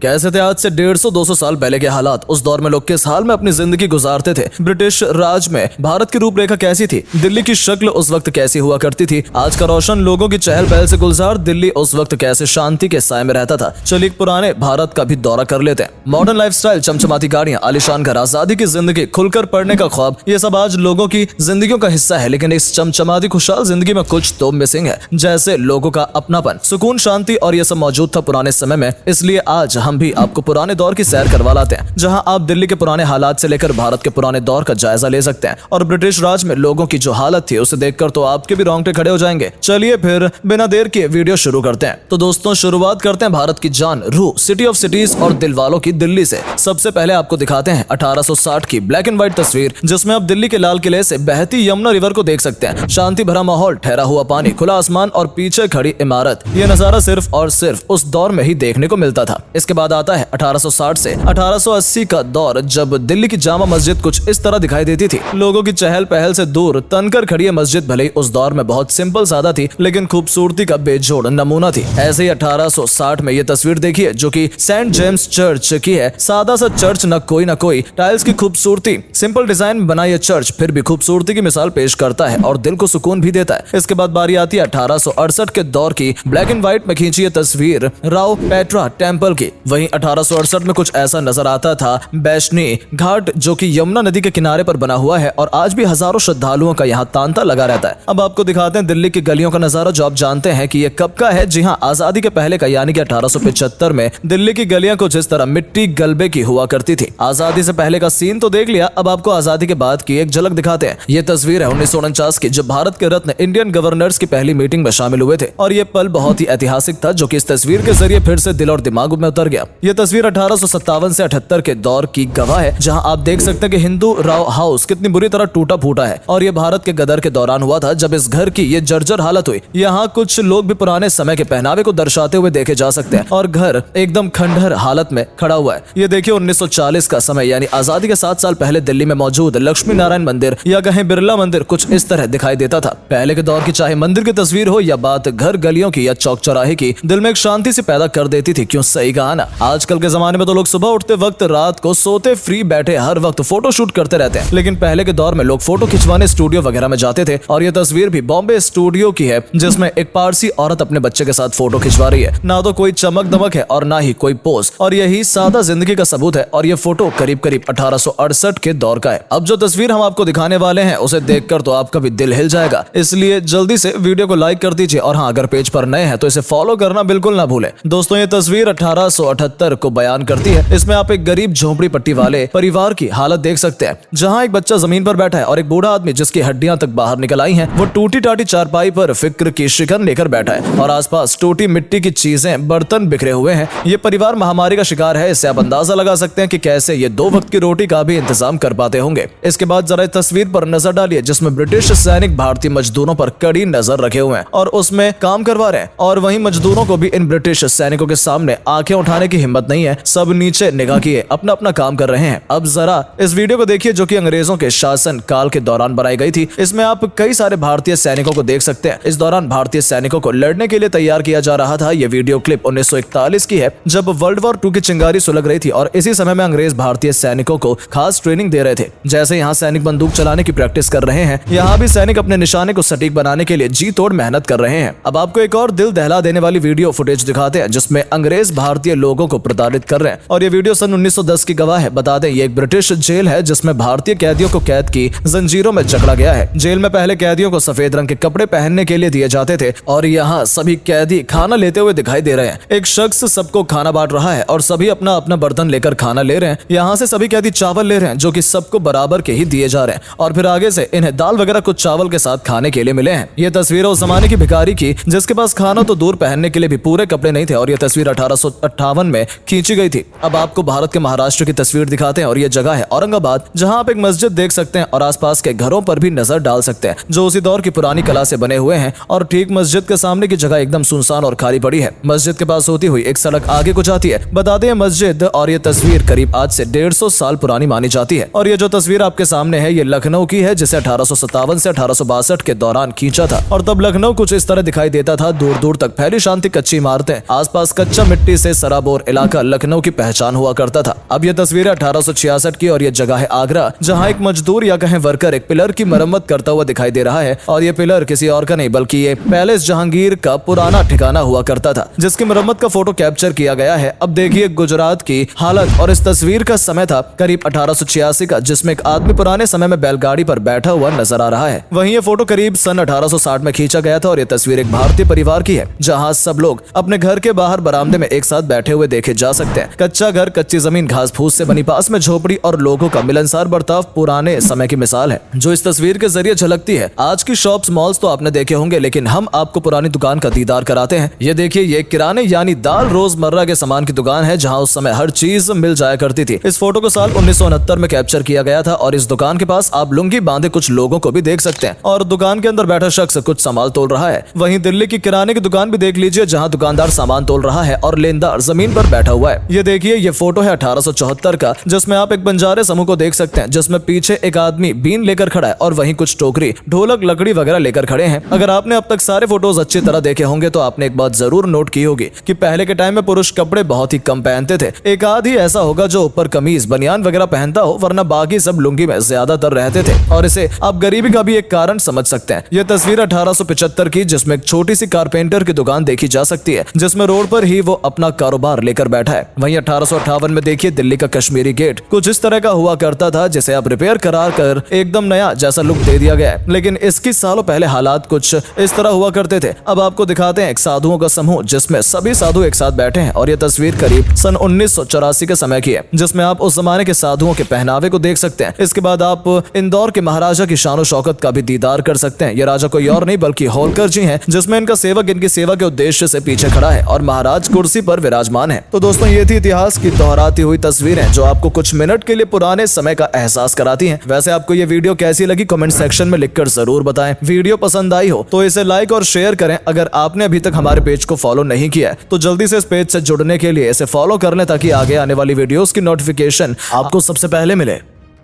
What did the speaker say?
कैसे थे आज से 150-200 साल पहले के हालात। उस दौर में लोग किस हाल में अपनी जिंदगी गुजारते थे। ब्रिटिश राज में भारत की रूपरेखा कैसी थी। दिल्ली की शक्ल उस वक्त कैसी हुआ करती थी। आज का रोशन लोगों की चहल पहल से गुलजार दिल्ली उस वक्त कैसे शांति के साए में रहता था। चलिए पुराने भारत का भी दौरा कर लेते हैं। मॉडर्न लाइफस्टाइल, चमचमाती गाड़ियां, आलीशान घर, आजादी की जिंदगी, खुलकर पढ़ने का ख्वाब, ये सब आज लोगों की जिंदगियों का हिस्सा है। लेकिन इस चमचमाती खुशहाल जिंदगी में कुछ तो मिसिंग है, जैसे लोगों का अपनापन, सुकून, शांति और ये सब मौजूद था पुराने समय में। इसलिए आज हम भी आपको पुराने दौर की सैर करवा लाते हैं, जहां आप दिल्ली के पुराने हालात से लेकर भारत के पुराने दौर का जायजा ले सकते हैं। और ब्रिटिश राज में लोगों की जो हालत थी उसे देखकर तो आपके भी रोंगटे खड़े हो जाएंगे। चलिए फिर बिना देर किए वीडियो शुरू करते हैं। तो दोस्तों शुरुआत करते हैं भारत की जान, रूह, सिटी ऑफ सिटीज और दिल वालों की दिल्ली से। सबसे पहले आपको दिखाते हैं 1860 की ब्लैक एंड व्हाइट तस्वीर, जिसमें आप दिल्ली के लाल किले से बहती यमुना रिवर को देख सकते हैं। शांति भरा माहौल, ठहरा हुआ पानी, खुला आसमान और पीछे खड़ी इमारत। यह नजारा सिर्फ और सिर्फ उस दौर में ही देखने को मिलता था। इसके बाद आता है 1860 से 1880 का दौर, जब दिल्ली की जामा मस्जिद कुछ इस तरह दिखाई देती थी। लोगों की चहल पहल से दूर तनकर खड़ी मस्जिद भले ही उस दौर में बहुत सिंपल सादा थी, लेकिन खूबसूरती का बेजोड़ नमूना थी। ऐसे ही 1860 में ये तस्वीर देखिए, जो कि सेंट जेम्स चर्च की है। सादा सा चर्च, न कोई टाइल्स की खूबसूरती, सिंपल डिजाइन बना यह चर्च फिर भी खूबसूरती की मिसाल पेश करता है और दिल को सुकून भी देता है। इसके बाद बारी आती है 1868 के दौर की ब्लैक एंड व्हाइट में खींची तस्वीर राव पेट्रा टेम्पल की। वहीं 1868 में कुछ ऐसा नजर आता था। बैशनी घाट, जो कि यमुना नदी के किनारे पर बना हुआ है और आज भी हजारों श्रद्धालुओं का यहाँ तांता लगा रहता है। अब आपको दिखाते हैं दिल्ली की गलियों का नजारा, जो आप जानते हैं कि ये कब का है। जी हाँ, आजादी के पहले का, यानी कि 1875 में दिल्ली की गलियां कुछ इस तरह मिट्टी गलबे की हुआ करती थी। आजादी से पहले का सीन तो देख लिया, अब आपको आजादी के बाद की एक झलक दिखाते हैं। ये तस्वीर है 1949 की, जब भारत के रत्न इंडियन गवर्नर्स की पहली मीटिंग में शामिल हुए थे। और ये पल बहुत ही ऐतिहासिक था, जो कि इस तस्वीर के जरिए फिर से दिल और दिमाग में उतर गया। ये तस्वीर 1857 से 78 के दौर की गवाह है, जहां आप देख सकते हैं कि हिंदू राव हाउस कितनी बुरी तरह टूटा फूटा है। और ये भारत के गदर के दौरान हुआ था, जब इस घर की ये जर्जर हालत हुई। यहाँ कुछ लोग भी पुराने समय के पहनावे को दर्शाते हुए देखे जा सकते हैं और घर एकदम खंडहर हालत में खड़ा हुआ है। ये देखिए 1940 का समय, यानी आजादी के 7 साल पहले दिल्ली में मौजूद लक्ष्मी नारायण मंदिर या कहें बिरला मंदिर कुछ इस तरह दिखाई देता था। पहले के दौर की चाहे मंदिर की तस्वीर हो या बात घर गलियों की या चौक चौराहे की, दिल में एक शांति से पैदा कर देती थी। क्यों, सही कहा ना। आजकल के जमाने में तो लोग सुबह उठते वक्त, रात को सोते फ्री बैठे हर वक्त फोटो शूट करते रहते हैं। लेकिन पहले के दौर में लोग फोटो खिंचवाने स्टूडियो वगैरह में जाते थे। और ये तस्वीर भी बॉम्बे स्टूडियो की है, जिसमें एक पारसी औरत अपने बच्चे के साथ फोटो खिंचवा रही है। ना तो कोई चमक दमक है और ना ही कोई पोज, और यही सादा जिंदगी का सबूत है। और ये फोटो करीब 1868 के दौर का है। अब जो तस्वीर हम आपको दिखाने वाले हैं उसे देखकर तो आपका भी दिल हिल जाएगा। इसलिए जल्दी से वीडियो को लाइक कर दीजिए, और हाँ, अगर पेज पर नए हैं तो इसे फॉलो करना बिल्कुल ना भूलें। दोस्तों ये तस्वीर 1878 को बयान करती है। इसमें आप एक गरीब झोंपड़ी पट्टी वाले परिवार की हालत देख सकते हैं, जहाँ एक बच्चा जमीन पर बैठा है और एक बूढ़ा आदमी जिसकी हड्डियां तक बाहर निकल आई हैं, वो टूटी टाटी चारपाई पर फिक्र की शिकन लेकर बैठा है। और आसपास टूटी मिट्टी की चीजें, बर्तन बिखरे हुए हैं। ये परिवार महामारी का शिकार है। इससे आप अंदाजा लगा सकते हैं कि कैसे ये 2 वक्त की रोटी का भी इंतजाम कर पाते होंगे। इसके बाद जरा तस्वीर पर नजर डालिए, जिसमें ब्रिटिश सैनिक भारतीय मजदूरों पर कड़ी नजर रखे हुए हैं और उसमें काम करवा रहे हैं। और वहीं मजदूरों को भी इन ब्रिटिश सैनिकों के सामने आंखें उठाने की हिम्मत नहीं है। सब नीचे निगाह किए अपना अपना काम कर रहे हैं। अब जरा इस वीडियो को देखिए, जो कि अंग्रेजों के शासन काल के दौरान बनाई गई थी। इसमें आप कई सारे भारतीय सैनिकों को देख सकते हैं। इस दौरान भारतीय सैनिकों को लड़ने के लिए तैयार किया जा रहा था। ये वीडियो क्लिप 1941 की है, जब वर्ल्ड वॉर 2 की चिंगारी सुलग रही थी और इसी समय में अंग्रेज भारतीय सैनिकों को खास ट्रेनिंग दे रहे थे। जैसे यहाँ सैनिक बंदूक चलाने की प्रैक्टिस कर रहे हैं, यहाँ भी सैनिक अपने निशाने को सटीक बनाने के लिए जी तोड़ मेहनत कर रहे हैं। अब आपको एक और दिल दहला देने वाली वीडियो फुटेज दिखाते हैं, जिसमें अंग्रेज भारतीय लोगों को प्रताड़ित कर रहे हैं। और ये वीडियो सन 1910 की गवाह है। बता दें, ये एक ब्रिटिश जेल है, जिसमें भारतीय कैदियों को कैद की जंजीरों में जकड़ा गया है। जेल में पहले कैदियों को सफेद रंग के कपड़े पहनने के लिए दिए जाते थे, और यहाँ सभी कैदी खाना लेते हुए दिखाई दे रहे हैं। एक शख्स सबको खाना बांट रहा है और सभी अपना अपना बर्तन लेकर खाना ले रहे हैं। यहाँ से सभी कैदी चावल ले रहे हैं, जो कि सबको बराबर के ही दिए जा रहे हैं। और फिर आगे से इन्हें दाल वगैरह कुछ चावल के साथ खाने के लिए मिले हैं। ये तस्वीर उस जमाने की भिखारी की, जिसके पास खाना तो दूर, पहनने के लिए भी पूरे कपड़े नहीं थे। और ये तस्वीर 1858 में खींची गई थी। अब आपको भारत के महाराष्ट्र की तस्वीर दिखाते हैं, और ये जगह है औरंगाबाद, जहाँ आप एक मस्जिद देख सकते हैं और आसपास के घरों पर भी नजर डाल सकते हैं, जो उसी दौर की पुरानी कला से बने हुए हैं। और ठीक मस्जिद के सामने की जगह एकदम सुनसान और खाली पड़ी है। मस्जिद के पास होती हुई एक सड़क आगे को जाती है। बता दें, मस्जिद और ये तस्वीर करीब आज से 150 साल पुरानी मानी जाती है। और ये जो तस्वीर आपके सामने है, ये लखनऊ की है, जिसे 1857 से 1862 के दौरान खींचा था। और तब लखनऊ कुछ इस तरह दिखाई देता था। दूर दूर तक फैली शांति, कच्ची इमारतें, आसपास कच्चा मिट्टी से सराबोर शाहजहांपुर इलाका लखनऊ की पहचान हुआ करता था। अब यह तस्वीर 1866 की और यह जगह है आगरा, जहां एक मजदूर या कहें वर्कर एक पिलर की मरम्मत करता हुआ दिखाई दे रहा है। और ये पिलर किसी और का नहीं बल्कि ये पैलेस जहांगीर का पुराना ठिकाना हुआ करता था, जिसकी मरम्मत का फोटो कैप्चर किया गया है। अब देखिए गुजरात की हालत। और इस तस्वीर का समय था करीब 1886 का, जिसमें एक आदमी पुराने समय में बैलगाड़ी पर बैठा हुआ नजर आ रहा है। वहीं ये फोटो करीब सन 1860 में खींचा गया था और ये तस्वीर एक भारतीय परिवार की है, जहां सब लोग अपने घर के बाहर बरामदे में एक साथ बैठे हुए देखे जा सकते हैं। कच्चा घर, कच्ची जमीन, घास फूस से बनी, पास में झोपड़ी और लोगों का मिलनसार बर्ताव पुराने समय की मिसाल है, जो इस तस्वीर के जरिए झलकती है। आज की शॉप्स, मॉल्स तो आपने देखे होंगे, लेकिन हम आपको पुरानी दुकान का दीदार कराते हैं। ये देखिए, ये किराने यानी दाल रोजमर्रा के सामान की दुकान है, जहां उस समय हर चीज मिल जाया करती थी। इस फोटो को साल 1969 में कैप्चर किया गया था और इस दुकान के पास आप लुंगी बांधे कुछ लोगों को भी देख सकते हैं और दुकान के अंदर बैठा शख्स कुछ सामान तोल रहा है। वहीं दिल्ली की किराने की दुकान भी देख लीजिए, जहां दुकानदार सामान तोल रहा है और लेनदार जमीन पर बैठा हुआ है। ये देखिए, ये फोटो है 1874 का, जिसमें आप एक बंजारे समूह को देख सकते हैं, जिसमें पीछे एक आदमी बीन लेकर खड़ा है और वहीं कुछ टोकरी, ढोलक, लकड़ी वगैरह लेकर खड़े हैं। अगर आपने अब तक सारे फोटोज अच्छी तरह देखे होंगे तो आपने एक बात जरूर नोट की होगी कि पहले के टाइम में पुरुष कपड़े बहुत ही कम पहनते थे। एक आध ही ऐसा होगा जो ऊपर कमीज, बनियान वगैरह पहनता हो, वरना बाकी सब लुंगी में ज्यादातर रहते थे। और इसे आप गरीबी का भी एक कारण समझ सकते हैं। यह तस्वीर 1875 की, जिसमें एक छोटी सी कारपेंटर की दुकान देखी जा सकती है, जिसमें रोड पर ही वो अपना कारोबार लेकर बैठा है। वहीं 1858 में देखिए दिल्ली का कश्मीरी गेट कुछ इस तरह का हुआ करता था, जिसे अब रिपेयर करा कर एकदम नया जैसा लुक दे दिया गया है, लेकिन इसकी सालों पहले हालात कुछ इस तरह हुआ करते थे। अब आपको दिखाते हैं एक साधुओं का समूह, जिसमें सभी साधु एक साथ बैठे हैं और यह तस्वीर करीब सन 1984 के समय की है, जिसमें आप उस जमाने के साधुओं के पहनावे को देख सकते हैं। इसके बाद आप इंदौर के महाराजा की शान शौकत का भी दीदार कर सकते हैं। ये राजा कोई और नहीं बल्कि होलकर जी हैं, जिसमें इनका सेवक इनकी सेवा के उद्देश्य से पीछे खड़ा है और महाराज कुर्सी पर विराजमान है। तो दोस्तों, ये थी इतिहास की दोहराती हुई तस्वीरें, जो आपको कुछ मिनट के लिए पुराने समय का एहसास कराती हैं। वैसे आपको ये वीडियो कैसी लगी कमेंट सेक्शन में लिखकर जरूर बताएं। वीडियो पसंद आई हो तो इसे लाइक और शेयर करें। अगर आपने अभी तक हमारे पेज को फॉलो नहीं किया है तो जल्दी से इस पेज से जुड़ने के लिए इसे फॉलो कर लें, ताकि आगे आने वाली वीडियोस की नोटिफिकेशन आपको सबसे पहले मिले।